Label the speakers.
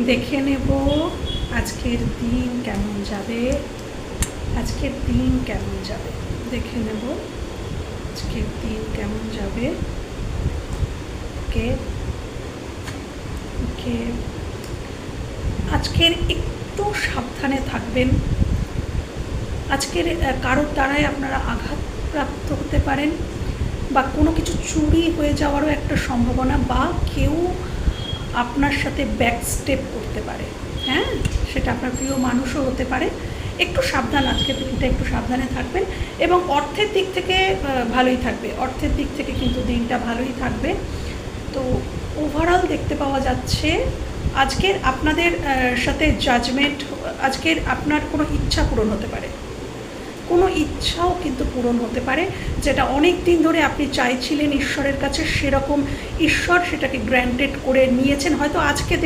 Speaker 1: দেখে নেব আজকের দিন কেমন যাবে। আজকের দিন কেমন যাবে দেখে নেব আজকের দিন কেমন যাবে। ওকে ওকে, আজকের একটু সাবধানে থাকবেন। আজকের কারোর দ্বারাই আপনারা আঘাতপ্রাপ্ত হতে পারেন, বা কোনো কিছু চুরি হয়ে যাওয়ারও একটা সম্ভাবনা, বা কেউ আপনার সাথে ব্যাক স্টেপ করতে পারে। হ্যাঁ, সেটা আপনার প্রিয় মানুষও হতে পারে। একটু সাবধান, আজকের দিনটা একটু সাবধানে থাকবেন। এবং অর্থের দিক থেকে ভালোই থাকবে, অর্থের দিক থেকে কিন্তু দিনটা ভালোই থাকবে। তো ওভারঅল দেখতে পাওয়া যাচ্ছে আজকের আপনাদের সাথে জাজমেন্ট, আজকের আপনার কোনো ইচ্ছা পূরণ হতে পারে, কোনো ইচ্ছাও কিন্তু পূরণ হতে পারে, যেটা অনেক দিন ধরে আপনি চাইছিলেন ঈশ্বরের কাছে, সেরকম ঈশ্বর সেটাকে গ্র্যান্টেড করে নিয়েছেন। হয়তো আজকে